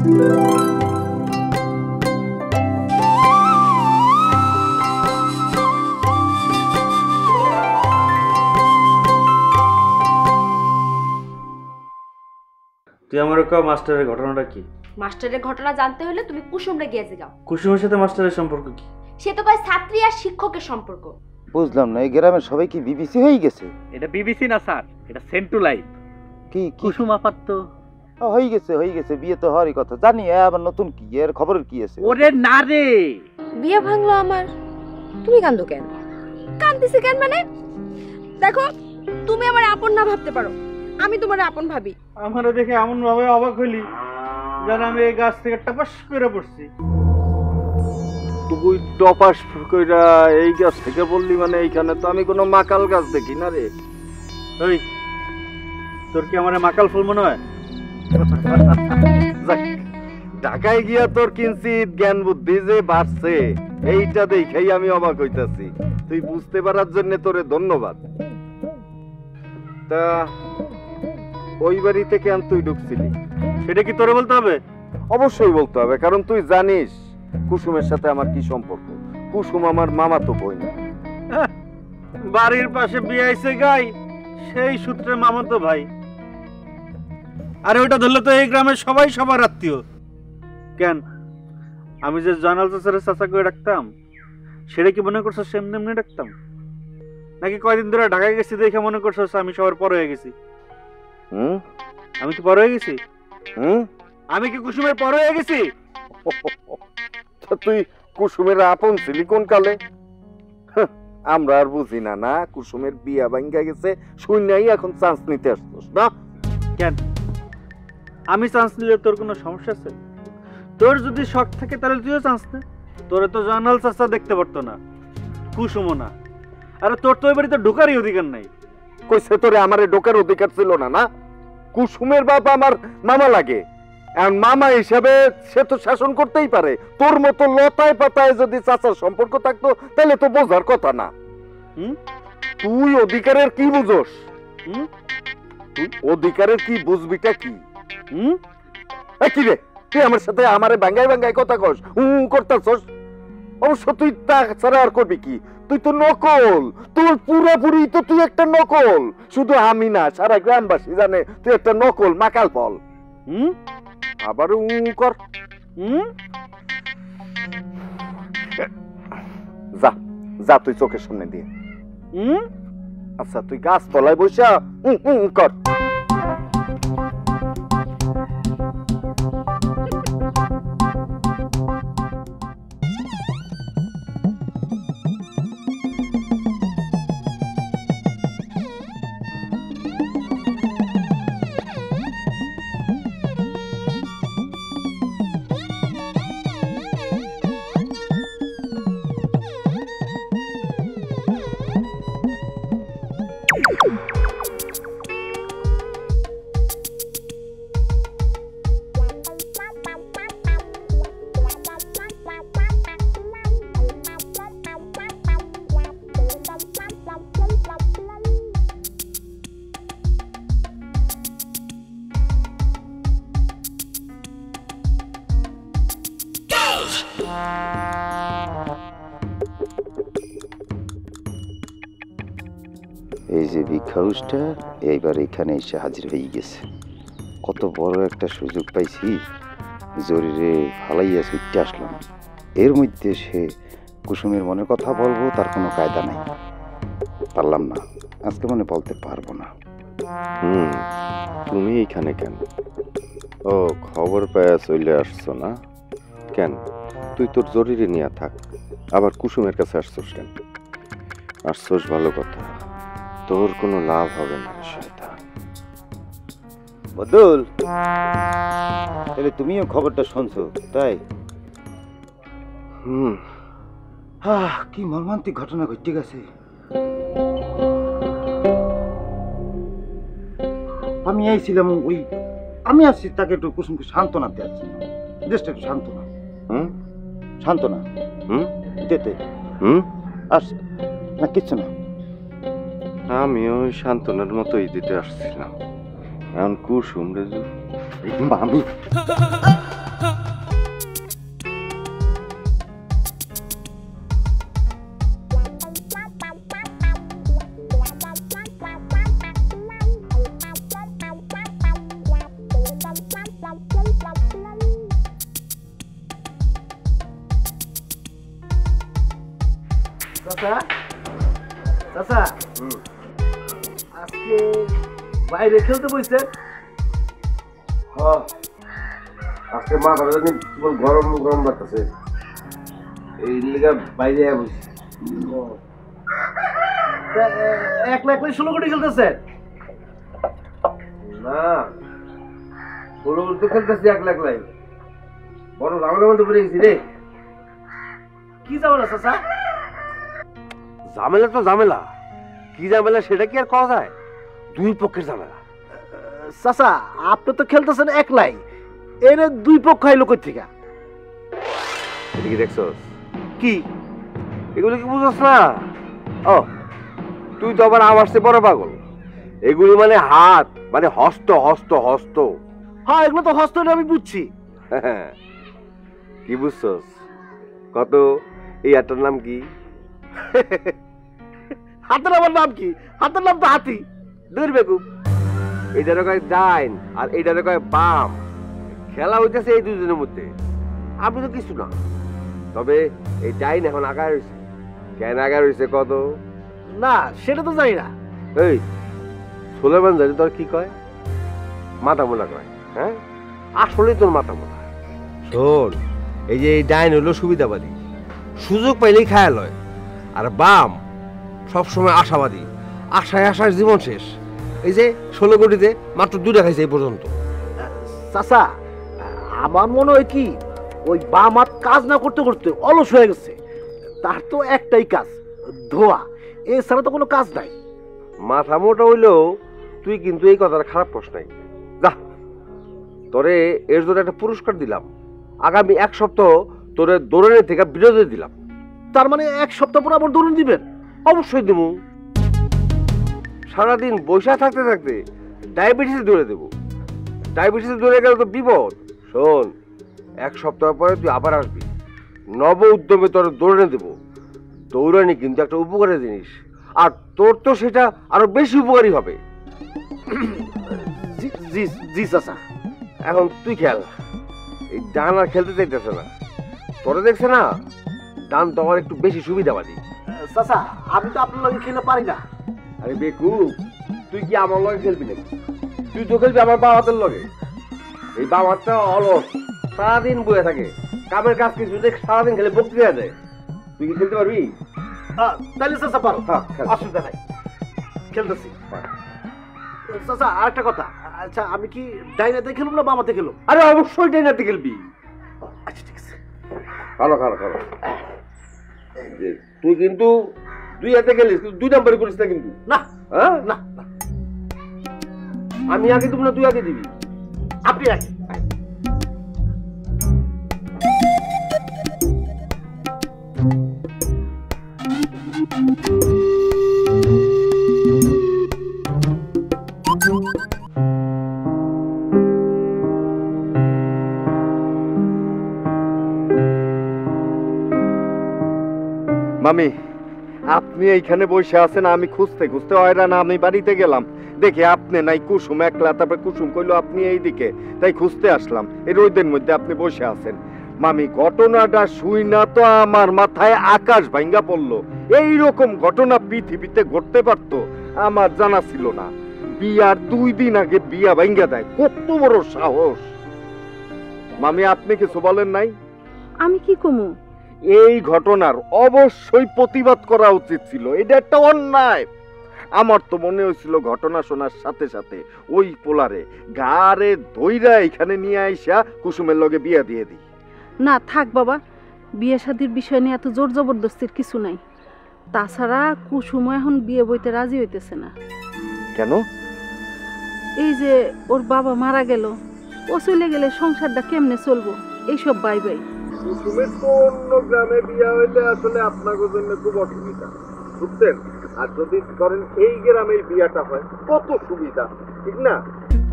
তুই আমার কাও মাস্টারের ঘটনাটা কি? মাস্টারের ঘটনা জানতে হলে তুমি কুসুমরে গিয়ে যাও। কুসুমের সাথে মাস্টারের সম্পর্ক কি? সে তো কয় ছাত্রী আর শিক্ষকের সম্পর্ক। বুঝলাম না, এই গ্রামের সবাই কি বিবিসি হয়ে গেছে? এটা বিবিসি না স্যার, এটা সেন্টু লাইফ। কি কুসুম আপাত তো হয়ে গেছে, বিয়ে তো হওয়ারই কথা। জানি আবার নতুন কি এর খবরের কি আছে? ওরে না রে, বিয়ে ভাঙলো আমার। তুমি কান্দো কেন? কান্দিছে কেন মানে? দেখো, তুমি আমার আপন না ভাবতে পারো, আমি তোমার আপন ভাবি। আমারে দেখে এমন ভাবে অবাক হইলি যেন আমি এই গাছ থেকে টাপাস করে পড়ছি। তুই টপাস কইরা এই গাছ থেকে বললি মানে? এইখানে তো আমি কোনো মাকাল গাছ দেখি না রে। ওই, তোর কি আমার মাকাল ফুল মনে হয়? ঢাকায় গিয়া তোর কিঞ্চিত জ্ঞান বুদ্ধি যে বাড়ছে, এইটা দেখেই আমি অবাক হইতাছি। তুই বুঝতে পারার জন্য তোরে ধন্যবাদ। তা ওই বাড়িতে কেন তুই ঢুকছিলি? সেটা কি তোরে বলতে হবে? অবশ্যই বলতে হবে, কারণ তুই জানিস কুসুমের সাথে আমার কি সম্পর্ক। কুসুম আমার মামাতো বোন। বাড়ির পাশে বিয়ে আইছে গাই, সেই সূত্রে মামাতো ভাই। আরে ওটা ধরলে তো এই গ্রামের সবাই সবার আত্মীয়। কেন, আমি যে জানাল চাচারে চাচা করে ডাকতাম, সেটা কি মনে করছো সেমনি এমনি ডাকতাম? নাকি কয়দিন ধরে ঢাকায় গেছি দেখে মনে করছো আমি সবার পর হয়ে গেছি? আমি কি পর হয়ে গেছি? আমি কি কুসুমের পর হয়ে গেছি? তুই কুসুমের আপন ছিলি কোন কালে? আমরা আর বুঝি না। না, কুসুমের বিয়া ভাঙ্গা গেছে শুননাই এখন চান্স নিতে আসছিস না? কেন, আমি চান্স নিলে তোর কোনো সমস্যা আছে? তোর যদি শখ থাকে তাহলে তুইও চান্স নে। তোরে তো জানাল চাচা দেখতে পারতো না, কুসুমও না। আরে তোর তো এবারে তো ঢোকারই অধিকার নাই। কইছে তোরে আমারে ঢোকার অধিকার ছিল না? না, কুসুমের বাপ আমার মামা লাগে। আর মামা হিসাবে সে তো শাসন করতেই পারে। তোর মতো লতায় পাতায় যদি চাচার সম্পর্ক থাকতো তাহলে তো বোঝার কথা না। তুই অধিকারের কি বুঝোস? তুই অধিকারের কি বুঝবিটা কি? কি রে, তুই আমার সাথে আমারে ভাঙ্গাই কথা কস, করতাছস? অবশ্য তুই তা ছাড়া আর করবি কি? তুই তো নকল। তোর পুরোপুরি তো তুই একটা নকল। শুধু আমি না, সারা গ্রামবাসী জানে তুই একটা নকল মাকাল ফল। আবার কর। যা যা, তুই চোখের সামনে দিয়ে। আচ্ছা, তুই গাছ তলায় বসা কর। এই যে ভিক্ষাউসটা এইবার এখানে এসে হাজির হয়ে গেছে। কত বড় একটা সুযোগ পাইছি, জরুরে ফালাইয়া ছুটতে আসলাম। এর মধ্যে সে কুসুমের মনের কথা বলবো, তার কোনো কায়দা নাই। পারলাম না, আজকে মনে বলতে পারবো না। তুমি এইখানে কেন? ও, খবর পায়া চলে আসছো না? কেন, তুই তোর জরুরি নিয়ে থাক, আবার কুসুমের কাছে আসছোস কেন? আসছোস ভালো কথা, তোর কোনো লাভ হবে না শয়তান। বদল, তাহলে তুমিও খবরটা শুনছো তাই? কি মর্মান্তিক ঘটনা ঘটে গেছে। আমি এইছিলাম ওই, আমি আসছি তাকে একটু কুসুমকে সান্ত্বনা দিয়ে আসছি। দেশটা একটু সান্ত্বনা, সান্ত্বনা দিতে আসছে না, কিচ্ছু না। আমি ওই সান্ত্বনার মতোই দিতে আসছিলাম। এখন কুসুম রে আমি চাচা চাচা আজকে বাইরে খেলতে বসছেন? আজকে মা বাবা জানি গরম গরম লাগতেছে, এই লিগা বাইরে বসে। একলা একলাই 16 কোটি খেলতেছেন? না, ষোলো তো খেলতেছি একলা একলাই, বড় ঝামেলার মধ্যে পড়ে গেছি রে। কি ঝামেলা চাচা? ঝামেলা তো ঝামেলা, কি ঝামেলা সেটা কি আর কওয়া যায়? দুই পক্ষের ঝামেলা। চাচা আপনি তো খেলতেছেন একলাই, এর দুই পক্ষ আইলো কই থেকে? এদিকে দেখছস কি এগুলো কি বুঝছস না? ও তুই তো আবার আমার চেয়ে বড় পাগল। এগুলি মানে হাত, মানে হস্ত হস্ত হস্ত। হ্যাঁ এগুলো তো হস্ত, আমি বুঝছি। কি বুঝছস? কত এই আটার নাম কি? হাতের আমার নাম কি? হাতের নাম তো হাতি। দূর বেকুব, এইটারে কয় ডাইন আর এইটারে কয় বাম। খেলা হইতেছে এই দুজনের মধ্যে, আমি তো কিছু না। তবে এই ডাইন এখন আগায় রয়েছে। কেন আগায় রয়েছে কত? না সেটা তো জানি না। এই সুলেমান জানি তোর কি কয়? মাথা মোলা কয়। হ্যাঁ আসলে তোর মাথা মোলা। শোন, এই যে এই ডাইন হলো সুবিধাবাদী, সুযোগ পাইলেই খায়া লয়। আর বাম সবসময় আশাবাদী, আশায় আশায় জীবন শেষ। এই যে 16 কোটিতে মাত্র 2টা খাইছে এই পর্যন্ত। চাচা আমার মনে হয় কি, ওই বাম হাত কাজ না করতে করতে অলস হয়ে গেছে। তার তো একটাই কাজ, ধোয়া, এছাড়া তো কোনো কাজ নাই। মাথা মোটা হইলেও তুই কিন্তু এই কথাটা খারাপ প্রশ্ন নাই। যা, তোরে এর জন্য একটা পুরস্কার দিলাম। আগামী 1 সপ্তাহ তোরে দৌড়ানোর থেকে বিরতি দিলাম। তার মানে 1 সপ্তাহ পর আবার দৌড়ন দিবেন? অবশ্যই দেবো। সারাদিন বৈশা থাকতে থাকতে ডায়াবেটিসে দৌড়ে দেবো। ডায়াবেটিসে দৌড়ে গেলে তো বিপদ। শোন, 1 সপ্তাহ পরে তুই আবার আসবি, নব উদ্যমে তোর দৌড়ে দেবো। দৌড়ানি কিন্তু একটা উপকারী জিনিস, আর তোর তো সেটা আরো বেশি উপকারী হবে। জি জি জি চাচা। এখন তুই খেল। এই ডান আর খেলতে চাইতেছে না, তোরা দেখছে না ডান তো আমার একটু বেশি সুবিধাবাদী। চাচা আমি তো আপনার লগে খেলে পারি না। আরে বেকুব, তুই কি আমার লগে খেলবি নাকি? তুই তো খেলবি আমার বাবা হাতের লগে। এই বাবা হাতটা অলস, সারাদিন বয়ে থাকে, কামের কাজ কিছু দেখ, সারাদিন খেলে বক্তৃতা দেয়। তুই কি খেলতে পারবি? তাহলে চাচা পারো, হ্যাঁ, খেল। অসুবিধা নাই, খেলতেছি। চাচা আরেকটা কথা, আচ্ছা আমি কি ডাইনাতে খেলবো না বামাতে খেলবো? আরে অবশ্যই ডাইনাতে খেলবি। আচ্ছা ঠিক আছে। খালো খালো খালো। তুই কিন্তু 2 হাতে খেলিস, কিন্তু 2 নাম্বারে করিস না কিন্তু। না হ্যাঁ না না, আমি আগে দিব না তুই আগে দিবি? আপনি আগে। মামি, আপনি এইখানে বসে আছেন, আমি খুঁজতে খুঁজতে হয়রান আমি বাড়িতে গেলাম, দেখে আপনি নাই, কুসুম একলা। তারপরে কুসুম কইলো আপনি এইদিকে, তাই খুঁজতে আসলাম। এই রোদের মধ্যে আপনি বসে আছেন। মামি, ঘটনাটা শুই না তো আমার মাথায় আকাশ ভাঙ্গা পড়লো। এইরকম ঘটনা পৃথিবীতে ঘটতে পারতো আমার জানা ছিল না। বিয়ার 2 দিন আগে বিয়া ভাঙ্গা দেয়, কত বড় সাহস! মামি, আপনি কিছু বলেন নাই? আমি কি কমু? এই ঘটনার অবশ্যই প্রতিবাদ করা উচিত ছিল, এটা একটা অন্যায়। আমার তো মনে হয়েছিল ঘটনা শোনার সাথে সাথে ওই পোলারে গাড়ে ধইরা এখানে নিয়ে আইসা কুসুমের লগে বিয়া দিয়ে দিই। না থাক বাবা, বিয়ে শাদির বিষয় নিয়ে এত জোর জবরদস্তির কিছু নাই। তাছাড়া কুসুম এখন বিয়ে বইতে রাজি হইতেছে না। কেন? এই যে ওর বাবা মারা গেল, ও চলে গেলে সংসারটা কেমনে চলবো, এইসব বাই বাই। কুসুমের তো অন্য গ্রামে বিয়া হইলে আসলে আপনাদের জন্য খুব অসুবিধা, বুঝছেন? আর যদি ধরেন এই গ্রামের বিয়াটা হয় কত সুবিধা, ঠিক না?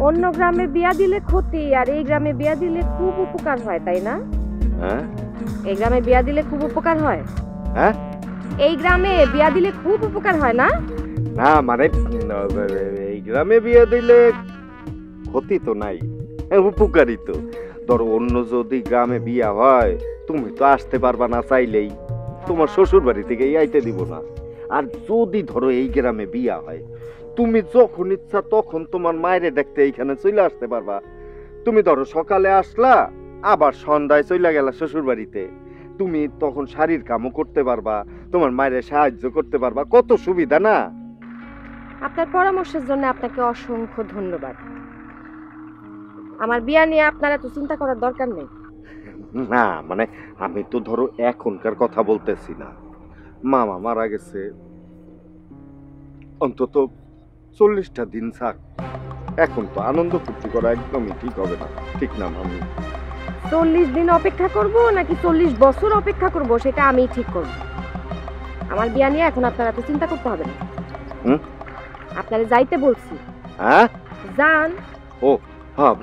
অন্য গ্রামে বিয়া দিলে ক্ষতি, আর এই গ্রামে বিয়া দিলে খুব উপকার হয়, তাই না? হ্যাঁ এই গ্রামে বিয়া দিলে খুব উপকার হয়। হ্যাঁ, এই গ্রামে বিয়া দিলে খুব উপকার হয় না? না মানে এই গ্রামে বিয়ে দিলে ক্ষতি তো নাই, উপকারী তো। ধরো অন্য যদি গ্রামে বিয়া হয়, তুমি তো আসতে পারবা না চাইলেই। তোমার শ্বশুর বাড়ি থেকে আইতে দিব না। আর যদি ধরো এই গ্রামে বিয়া হয়, তুমি যখন ইচ্ছা তখন তোমার মায়েরে দেখতে এইখানে চলে আসতে পারবা। তুমি ধরো সকালে আসলা, আবার সন্ধ্যায় চলে গেলা শ্বশুর বাড়িতে, তুমি তখন শাড়ির কামও করতে পারবা, তোমার মায়ের সাহায্য করতে পারবা। কত সুবিধা না? আপনার পরামর্শের জন্য আপনাকে অসংখ্য ধন্যবাদ। আমার বিয়া নিয়ে আপনার এত চিন্তা করার দরকার নেই। না মানে আমি তো ধরো এখনকার কথা বলতেছি না, মামা মারা গেছে, অন্তত 40টা দিন থাক। এখন তো আনন্দ ফুর্তি করা একদমই ঠিক হবে না, ঠিক না মামি? 40 দিন অপেক্ষা করব নাকি 40 বছর অপেক্ষা করব সেটা আমিই ঠিক করব। আমার বিয়া নিয়ে এখন আপনার এত চিন্তা করতে হবে না। আপনারা যাইতে বলছি। হ্যাঁ যান। ও হ্যাঁ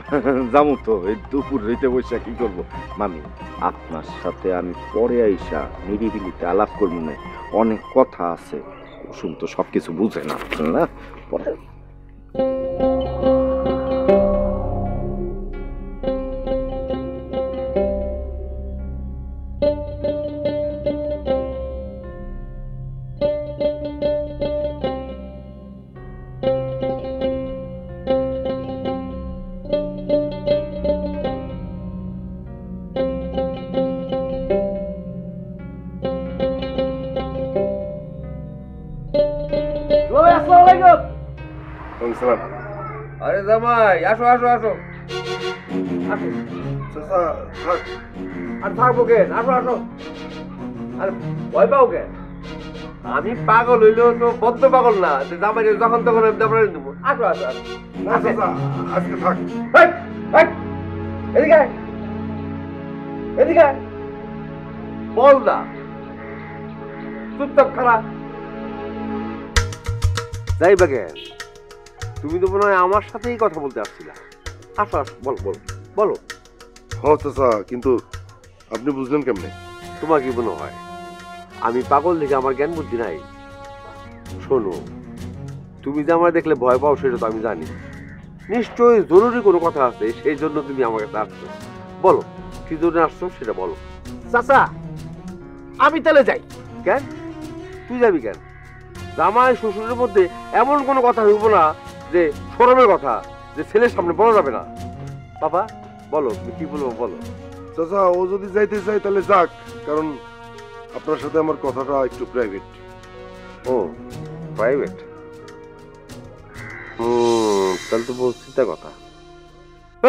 যাবো তো, এই দুপুর হইতে বসে কি করবো মামি? আপনার সাথে আমি পরে আইসা নিরিবিলিতে আলাপ করবো না, অনেক কথা আছে। কুসুম তো সবকিছু বুঝে না, না পরে। আরে জামাই, আসো আসো আসো আর থাকবো কেন? আসো আসো। আরে ভয় পাও কেন? আমি পাগল হইলেও তো বদ্ধ পাগল না, জামাই যখন তখন আমি দেবো। আসো আসো আসো। আজকে থাক। এদিকে আয়, এদিকে আয়। বল না, চুপচাপ খারাপ যাইবা কেন? তুমি তো মনে হয় আমার সাথেই কথা বলতে আসছিলা। আসো আসো, বল বল বলো। হ্যাঁ চাচা, কিন্তু আপনি বুঝলেন কেমনে? তোমার কি মনে হয় আমি পাগল দেখে আমার জ্ঞান বুদ্ধি নাই? শোনো, তুমি যে আমার দেখলে ভয় পাও সেটা তো আমি জানি। নিশ্চয়ই জরুরি কোনো কথা আছে, সেই জন্য তুমি আমার কাছে আসছো। বলো কি জন্য আসছো সেটা বলো। চাচা আমি তাহলে যাই। কেন তুই যাবি কেন? জামাই শ্বশুরের মধ্যে এমন কোনো কথা হইব না যে শরমের কথা, যে ছেলের সামনে বলা যাবে না। বাবা বলো, তুমি কি বলবো বলো। চাচা ও যদি যাইতে চাই তাহলে যাক, কারণ আপনার সাথে আমার কথাটা একটু প্রাইভেট। ও প্রাইভেট? তাহলে তো বহু চিন্তা কথা।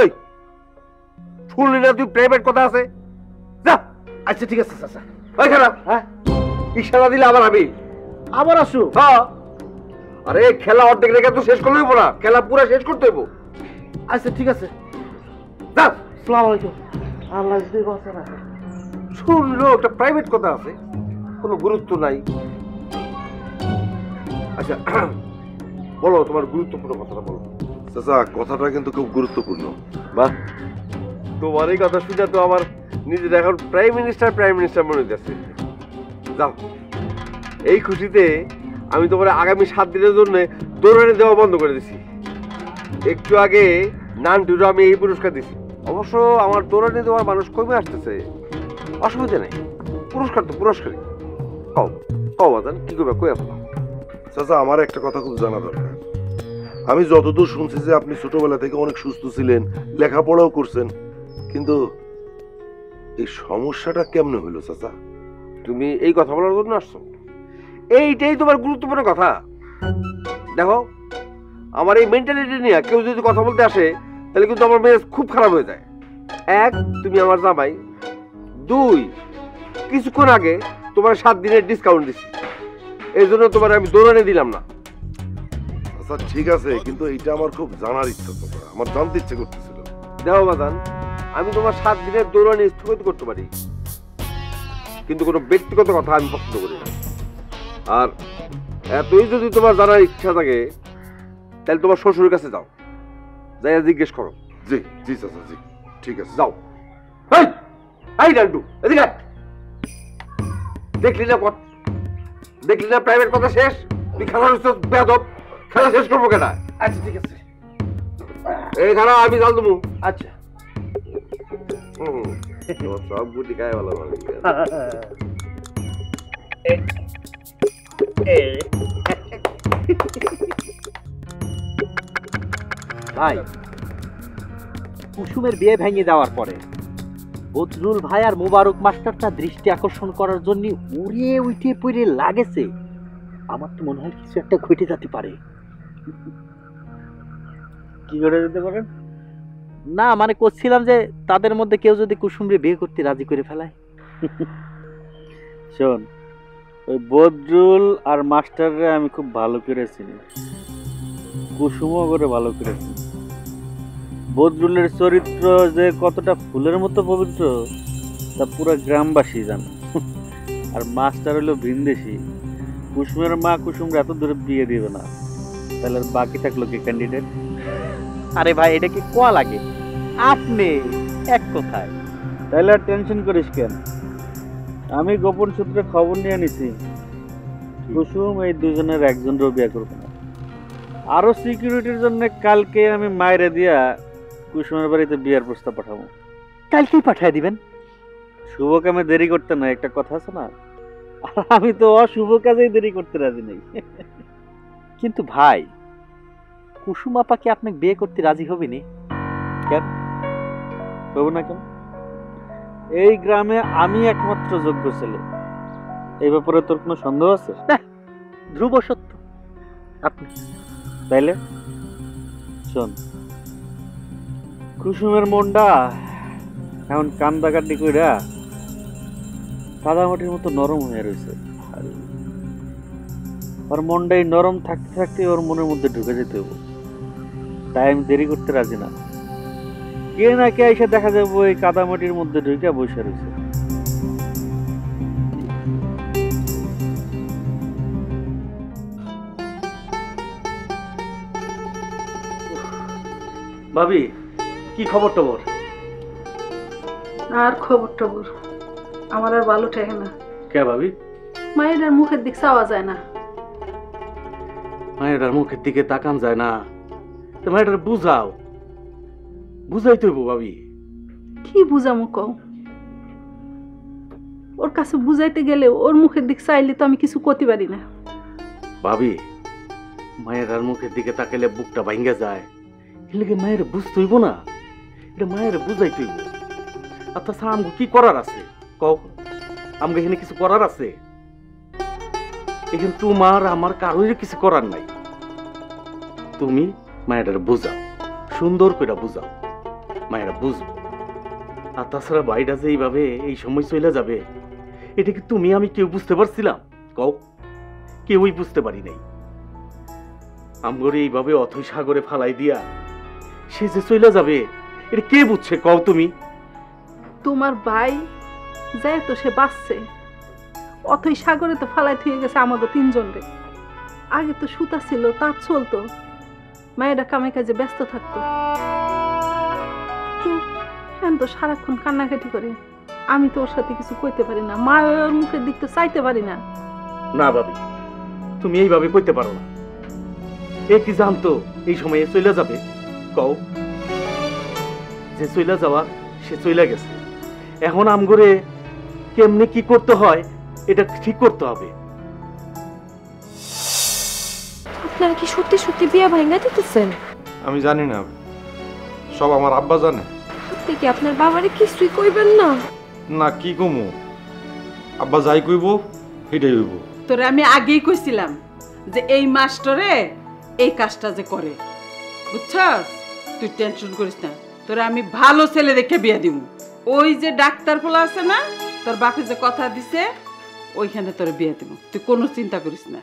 এই শুনলি না তুই প্রাইভেট কথা আছে? যা। আচ্ছা ঠিক আছে চাচা। ওই খারাপ, হ্যাঁ ইশারা দিলে আবার আমি আবার আসো। হ্যাঁ, আরে খেলা অর্ধেক রেখে তো শেষ করলে হইব না, খেলা পুরো শেষ করতে হইব। আচ্ছা ঠিক আছে। যা। আসসালামু আলাইকুম। আল্লাহ যদি বাঁচা রাখে। শুনলো একটা প্রাইভেট কথা আছে, কোনো গুরুত্ব নাই। আচ্ছা বলো তোমার গুরুত্বপূর্ণ কথাটা বলো। চাচা কথাটা কিন্তু খুব গুরুত্বপূর্ণ। বাহ, তোমার এই কথা শুনে তো আমার নিজের এখন প্রাইম মিনিস্টার মনে হচ্ছে। যাও, এই খুশিতে আমি তোমার আগামী 7 দিনের জন্য দৌড়ানি দেওয়া বন্ধ করে দিছি। একটু আগে নানটুরো আমি এই পুরস্কার দিছি। অবশ্য আমার দৌড়ানি দেওয়ার মানুষ কমে আসতেছে, অসুবিধা নেই, পুরস্কার তো পুরস্কারই। কও কও বাদান, কি করবে কই আপনার? চাচা আমার একটা কথা খুব জানা দরকার। আমি যতদূর শুনছি যে আপনি ছোটবেলা থেকে অনেক সুস্থ ছিলেন, লেখাপড়াও করছেন, কিন্তু এই সমস্যাটা কেমনে হইলো চাচা? তুমি এই কথা বলার জন্য আসছো? এইটাই তোমার গুরুত্বপূর্ণ কথা। দেখো, আমার এই মেন্টালিটি নিয়ে কেউ যদি কথা বলতে আসে তাহলে কিন্তু আমার মেজাজ খুব খারাপ হয়ে যায়। এক, তুমি আমার জামাই। 2, কিছুক্ষণ আগে তোমার 7 দিনের ডিসকাউন্ট দিচ্ছি, এই জন্য তোমার আমি দৌড়ানি দিলাম না। আচ্ছা ঠিক আছে, কিন্তু এইটা আমার খুব জানার ইচ্ছা, চাচা আমার জানতে ইচ্ছে করতেছিল। দেখো বাদান, আমি তোমার 7 দিনের দৌড়ানি স্থগিত করতে পারি, কিন্তু কোনো ব্যক্তিগত কথা আমি পছন্দ করি না। আর এতই যদি তোমার জানার ইচ্ছা থাকে তাহলে তোমার শ্বশুরের কাছে যাও, যাইয়া জিজ্ঞেস করো। জি জি চাচা, জি ঠিক আছে, যাও। এই এই ডান্টু, এদিকে আয়। দেখলি না প্রাইভেট কথা শেষ? তুই খেলা বেয়াদব, খেলা শেষ করবো কেনা? আচ্ছা ঠিক আছে। এই খেলা আমি জাল দেবো। আচ্ছা তোমার সব বুদ্ধি খায় ভালো ভালো। ভাই, কুসুমের বিয়ে ভেঙে যাওয়ার পরে বদরুল ভাই আর মোবারক মাস্টারটা দৃষ্টি আকর্ষণ করার জন্য উড়ে উঠে পড়ে লাগেছে। আমার তো মনে হয় কিছু একটা ঘটে যেতে পারে। কি করে যেতে পারেন? না মানে করছিলাম যে তাদের মধ্যে কেউ যদি কুসুমরে বিয়ে করতে রাজি করে ফেলায়। শোন, ওই বদরুল আর মাস্টাররে আমি খুব ভালো করে চিনি, কুসুমও করে ভালো করে চিনি। বদরুলের চরিত্র যে কতটা ফুলের মতো পবিত্র তা পুরো গ্রামবাসী জানে। আর মাস্টার হলো ভিনদেশি, কুসুমের মা কুসুমরা এত দূরে বিয়ে দিবে না, তাহলে আর বাকি থাকলো কি ক্যান্ডিডেট? আরে ভাই, এটা কি কোয়া লাগে? আপনি এক কথায়। তাহলে আর টেনশন করিস কেন, আমি গোপন সূত্রে খবর নিয়ে নিছি কুসুম এই দুজনের একজনেরও বিয়ে করবে না। আরো সিকিউরিটির জন্য কালকে আমি মাইরে দিয়া কুসুমের বাড়িতে বিয়ার প্রস্তাব পাঠাবো। কালকেই পাঠিয়ে দিবেন? শুভ কামে দেরি করতে না, একটা কথা আছে না, আর আমি তো অশুভ কাজেই দেরি করতে রাজি নেই। কিন্তু ভাই, কুসুম আপা কি আপনাকে বিয়ে করতে রাজি হবে নি? কেন হবো না কেন? এই গ্রামে আমি একমাত্র যোগ্য ছেলে, এই ব্যাপারে তোর কোনো সন্দেহ আছে? ধ্রুব সত্য আপনি। তাইলে শোন, কুসুমের মনটা এখন কান্দাকাটি কইরা কাদামাটির মতো নরম হয়ে রয়েছে। ওর মনটাই নরম থাকতে থাকতে ওর মনের মধ্যে ঢুকে যেতে হবে, তাই আমি দেরি করতে রাজি না। কে না কে এসে দেখা যাবো এই কাদামাটির মধ্যে ঢুকে বসে রয়েছে। ভাবি, কি খবর টবর? আর খবর টবর আমার আর ভালো ঠেকে না। কে ভাবি? মায়ের মুখের দিক চাওয়া যায় না। মায়ের মুখের দিকে তাকান যায় না? তো মায়ের বুঝাও, বুঝাই তো ভাবি। কি বুঝামু কও? ওর কাছে বুঝাইতে গেলে ওর মুখের দিক চাইলে তো আমি কিছু করতে পারি না। ভাবি, মায়ের মুখের দিকে তাকাইলে বুকটা ভাঙ্গা যায়, এলাকে মায়ের বুঝতে হইব না, এটা মায়ের বুঝাইতে হইব। আর তাছাড়া আমগো কি করার আছে কও? আমগো এখানে কিছু করার আছে? এখানে তোমার আমার কারোর কিছু করার নাই। তুমি মায়ের বুঝাও, সুন্দর করে বুঝাও, মায়েরা বুঝবো। আর তাছাড়া বাইরা যে এইভাবে এই সময় চলে যাবে, এটা কি তুমি আমি কেউ বুঝতে পারছিলাম কও? কেউই বুঝতে পারি নাই। আমগরে এইভাবে অথই সাগরে ফালাই দিয়া সে যে চলে যাবে, এটা কে বুঝছে কও তুমি? তোমার ভাই যায় তো সে বাঁচছে, অথই সাগরে তো ফালাই থুয়ে গেছে আমাদের তিনজন রে। আগে তো সুতা ছিল, তাঁত চলতো, মায়েরা কামে কাজে ব্যস্ত থাকতো। তো সারাক্ষণ কান্নাকাটি করে, আমি তো ওর সাথে কিছু কইতে পারি না, মা ওর মুখের দিক তো চাইতে পারি না। না ভাবি, তুমি এইভাবে কইতে পারো না। এ কি জানতো এই সময়ে চলে যাবে কও? যে চলে যাওয়া সে চলে গেছে, এখন আমগরে কেমনে কি করতে হয় এটা ঠিক করতে হবে। আপনারা কি সত্যি সত্যি বিয়ে ভাঙা দিতেছেন? আমি জানি না, সব আমার আব্বা জানে। আপনি কি আপনার বাবারে কিছুই কইবেন না? না, কি কমু, আব্বা যাই কইব সেটাই হইব। তোরে আমি আগেই কইছিলাম যে এই মাস্টারে এই কাজটা যে করে, বুঝছস? তুই টেনশন করিস না, তোরে আমি ভালো ছেলে দেখে বিয়ে দিব। ওই যে ডাক্তার পোলা আছে না, তোর বাপে যে কথা দিছে ওইখানে তোরে বিয়ে দিব, তুই কোনো চিন্তা করিস না।